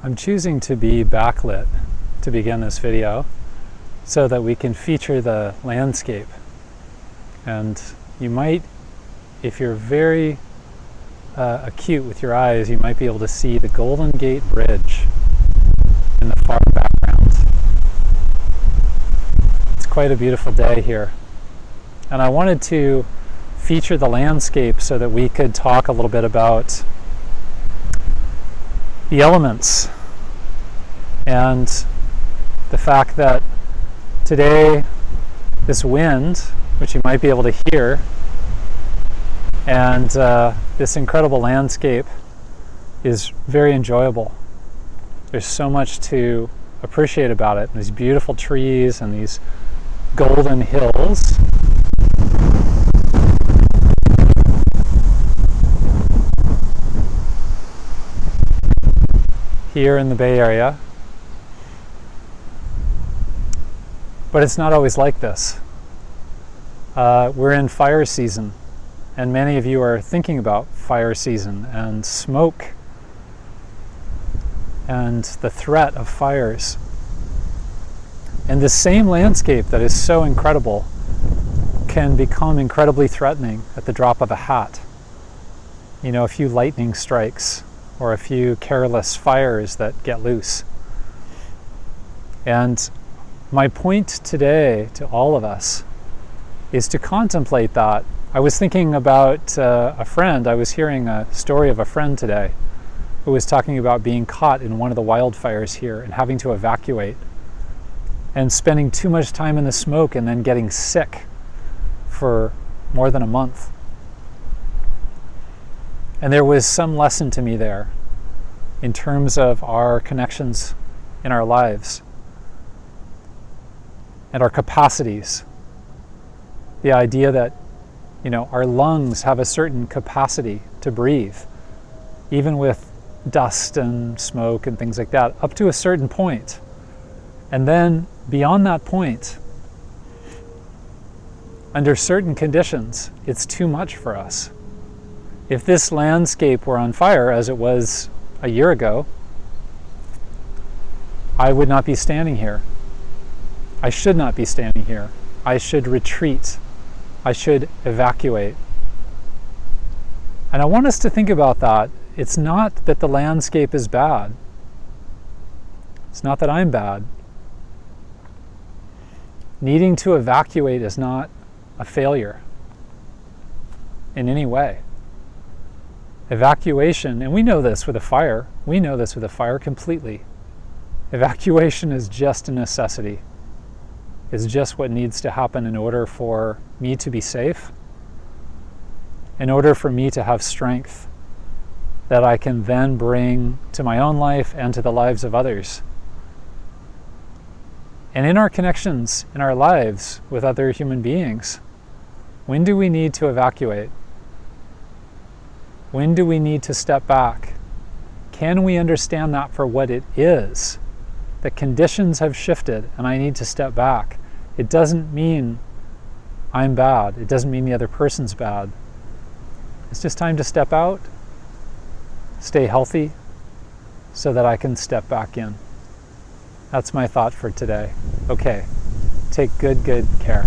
I'm choosing to be backlit to begin this video so that we can feature the landscape. And you might, if you're very acute with your eyes, you might be able to see the Golden Gate Bridge in the far background. It's quite a beautiful day here. And I wanted to feature the landscape so that we could talk a little bit about the elements and the fact that today this wind, which you might be able to hear, and this incredible landscape is very enjoyable. There's so much to appreciate about it. These beautiful trees and these golden hills. Here in the Bay Area. But it's not always like this. We're in fire season, and many of you are thinking about fire season and smoke and the threat of fires. And this same landscape that is so incredible can become incredibly threatening at the drop of a hat. You know, a few lightning strikes or a few careless fires that get loose. And my point today to all of us is to contemplate that. I was thinking about a friend. I was hearing a story of a friend today who was talking about being caught in one of the wildfires here and having to evacuate and spending too much time in the smoke and then getting sick for more than a month. And there was some lesson to me there in terms of our connections in our lives and our capacities. The idea that, you know, our lungs have a certain capacity to breathe, even with dust and smoke and things like that, up to a certain point. And then beyond that point, under certain conditions, it's too much for us. If this landscape were on fire, as it was a year ago, I would not be standing here. I should not be standing here. I should retreat. I should evacuate. And I want us to think about that. It's not that the landscape is bad. It's not that I'm bad. Needing to evacuate is not a failure in any way. Evacuation, and we know this with a fire. We know this with a fire completely. Evacuation is just a necessity. It's just what needs to happen in order for me to be safe, in order for me to have strength that I can then bring to my own life and to the lives of others. And in our connections, in our lives with other human beings, when do we need to evacuate? When do we need to step back? Can we understand that for what it is? The conditions have shifted and I need to step back. It doesn't mean I'm bad. It doesn't mean the other person's bad. It's just time to step out, stay healthy, so that I can step back in. That's my thought for today. Okay, take good care.